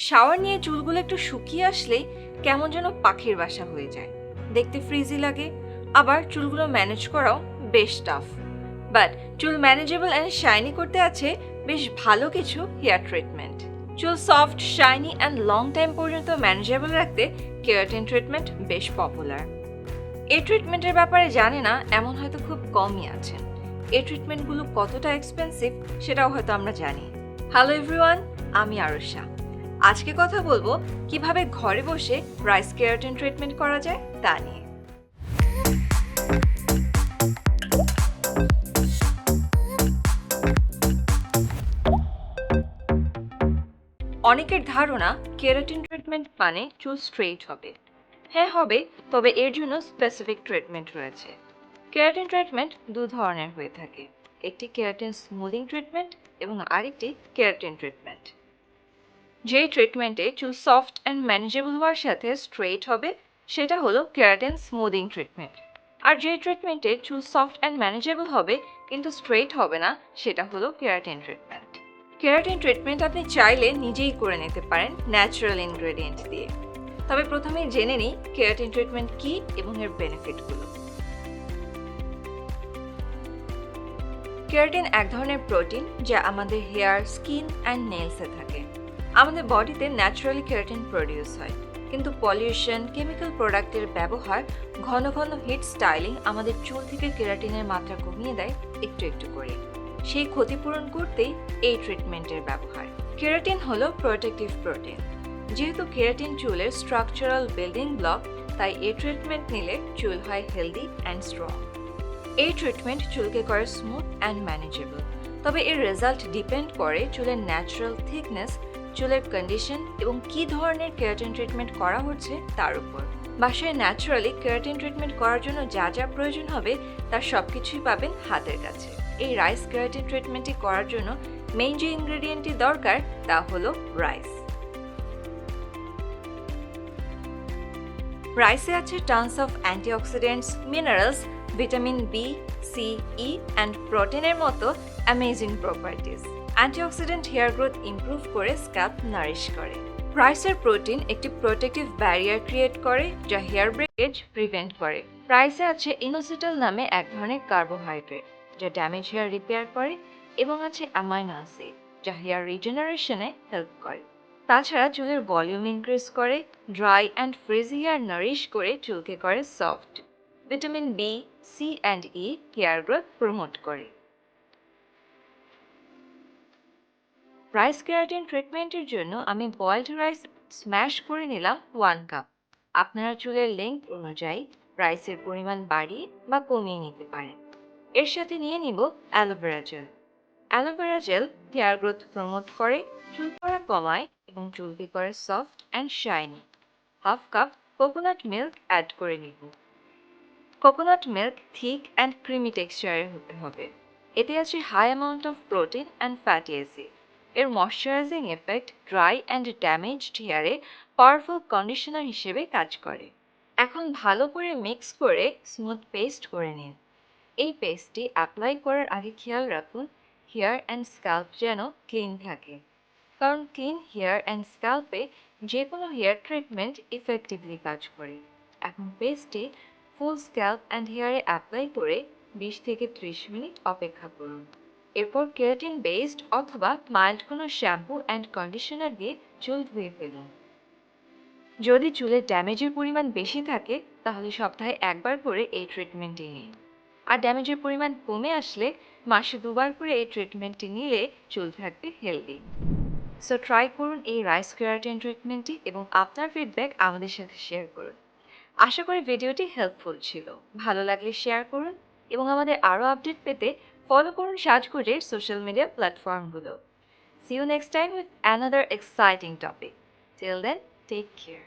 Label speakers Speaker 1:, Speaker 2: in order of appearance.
Speaker 1: Shower নিয়ে চুলগুলো একটু শুকিয়ে আসলেই কেমন যেন পাখির বাসা হয়ে যায়, দেখতে ফ্রিজি লাগে। আবার চুলগুলো ম্যানেজ করাও বেশ টাফ। বাট চুল ম্যানেজেবল অ্যান্ড শাইনি করতে আছে বেশ ভালো কিছু হেয়ার ট্রিটমেন্ট। চুল soft, shiny and long time পর্যন্ত ম্যানেজেবল রাখতে কেরাটিন ট্রিটমেন্ট বেশ পপুলার। এই ট্রিটমেন্টের ব্যাপারে জানে না এমন হয়তো খুব কমই আছেন। এই ট্রিটমেন্টগুলো কতটা এক্সপেন্সিভ সেটাও হয়তো আমরা জানি। হ্যালো এভরিওয়ান, আমি আরুষা। আজকে কথা বলবো কিভাবে ঘরে বসে রাইস কেরাটিন ট্রিটমেন্ট করা যায় তা নিয়ে। অনেকের ধারণা কেরাটিন ট্রিটমেন্ট মানে চুল স্ট্রেইট হবে। হ্যাঁ হবে, তবে এর জন্য স্পেসিফিক ট্রিটমেন্ট রয়েছে। কেরাটিন ট্রিটমেন্ট দু ধরনের হয়ে থাকে, একটি কেরাটিন স্মুদিং ট্রিটমেন্ট এবং আরেকটি কেরাটিন ট্রিটমেন্ট। যেই ট্রিটমেন্টে চুল সফট অ্যান্ড ম্যানেজেবল হওয়ার সাথে স্ট্রেইট হবে সেটা হলো কেরাটিন স্মুদিং ট্রিটমেন্ট। আর যে ট্রিটমেন্টে চুল সফট অ্যান্ড ম্যানেজেবল হবে কিন্তু স্ট্রেইট হবে না সেটা হলো কেরাটিন ট্রিটমেন্ট। কেরাটিন ট্রিটমেন্ট আপনি চাইলে নিজেই করে নিতে পারেন ন্যাচারাল ইনগ্রেডিয়েন্ট দিয়ে। তবে প্রথমেই জেনে নিই কেরাটিন ট্রিটমেন্ট কি এবং এর বেনিফিটগুলো। কেরাটিন এক ধরনের প্রোটিন যা আমাদের হেয়ার, স্কিন অ্যান্ড নেলসে থাকে। আমাদের বডিতে ন্যাচারালি কেরাটিন প্রডিউস হয়, কিন্তু পলিউশন, কেমিক্যাল প্রোডাক্টের ব্যবহার, ঘন ঘন হিট স্টাইলিং আমাদের চুল থেকে কেরাটিনের মাত্রা কমিয়ে দেয় একটু একটু করে। সেই ক্ষতিপূরণ করতেই এই ট্রিটমেন্টের ব্যবহার। কেরাটিন হলো প্রোটেক্টিভ প্রোটিন। যেহেতু কেরাটিন চুলের স্ট্রাকচারাল বিল্ডিং ব্লক, তাই এই ট্রিটমেন্ট নিলে চুল হয় হেলদি অ্যান্ড স্ট্রং। এই ট্রিটমেন্ট চুলকে করে স্মুথ অ্যান্ড ম্যানেজেবল। তবে এর রেজাল্ট ডিপেন্ড করে চুলের ন্যাচারাল থিকনেস, চুলের কন্ডিশন এবং কী ধরনের কেরাটিন ট্রিটমেন্ট করা হচ্ছে তার উপর। বাসায় ন্যাচারালি কেরাটিন ট্রিটমেন্ট করার জন্য যা যা প্রয়োজন হবে তার সব কিছুই পাবেন হাতের কাছে। এই রাইস কেরাটিন ট্রিটমেন্টটি করার জন্য মেইন যে ইনগ্রেডিয়েন্টটি দরকার তা হলো রাইস। রাইসে আছে tons of antioxidants, minerals, vitamin B, C, E and প্রোটিনের মতো amazing properties. Antioxidant hair growth improve করে স্ক্যাল্প নারিশ করে। রাইসের প্রোটিন একটি প্রোটেক্টিভ ব্যারিয়ার ক্রিয়েট করে যা হেয়ার ব্রেকেজ প্রিভেন্ট করে। রাইসে আছে ইনোসিটাল নামে এক ধরনের কার্বোহাইড্রেট যা ড্যামেজ হেয়ার রিপেয়ার করে, এবং আছে অ্যামাইনো অ্যাসিড যা হেয়ার রিজেনারেশনে হেল্প করে। তাছাড়া চুলের ভলিউম ইনক্রিজ করে, dry and frizzy hair nourish করে চুলকে করে soft. Vitamin B, C and E hair growth promote করে। রাইস কেরাটিন ট্রিটমেন্টের জন্য আমি বয়েলড রাইস স্ম্যাশ করে নিলাম 1 কাপ। আপনারা চুলের লেন্থ অনুযায়ী রাইসের পরিমাণ বাড়িয়ে বা কমিয়ে নিতে পারেন। এর সাথে নিয়ে নিব aloe vera gel. Aloe vera gel hair growth promote করে, চুল পড়া কমায় এবং চুলকে করে soft and shiny. Half cup coconut milk add করে নিব। Coconut milk thick and creamy টেক্সচারের হতে হবে। এতে আছে high amount of protein and fatty acid. এর moisturising effect dry and damaged হেয়ারে পাওয়ারফুল কন্ডিশনার হিসেবে কাজ করে। এখন ভালো করে মিক্স করে স্মুথ পেস্ট করে নিন। এই পেস্টটি অ্যাপ্লাই করার আগে খেয়াল রাখুন হেয়ার অ্যান্ড স্ক্যাল্প যেন ক্লিন থাকে, কারণ ক্লিন হেয়ার অ্যান্ড স্ক্যাল্পে যে কোনো হেয়ার ট্রিটমেন্ট ইফেক্টিভলি কাজ করে। এখন পেস্টটি ফুল স্ক্যাল্প অ্যান্ড হেয়ারে অ্যাপ্লাই করে 20 থেকে 30 মিনিট অপেক্ষা করুন। এরপর কেরাটিন বেসড অথবা মাইল্ড কোনো শ্যাম্পু অ্যান্ড কন্ডিশনার দিয়ে চুল ধুয়ে ফেলুন। যদি চুলের ড্যামেজের পরিমাণ বেশি থাকে তাহলে সপ্তাহে একবার করে এই ট্রিটমেন্টটি নিন। আর ড্যামেজের পরিমাণ কমে আসলে মাসে 2 বার করে এই ট্রিটমেন্টটি নিলে চুল থাকবে হেলদি। সো ট্রাই করুন এই রাইস কেরাটিন ট্রিটমেন্টটি এবং আপনার ফিডব্যাক আমাদের সাথে শেয়ার করুন। আশা করি ভিডিওটি হেল্পফুল ছিল। ভালো লাগলে শেয়ার করুন এবং আমাদের আরও আপডেট পেতে ফলো করুন সাজগোজের সোশ্যাল মিডিয়া প্ল্যাটফর্মগুলো। See you next time with another exciting topic. Till then, take care.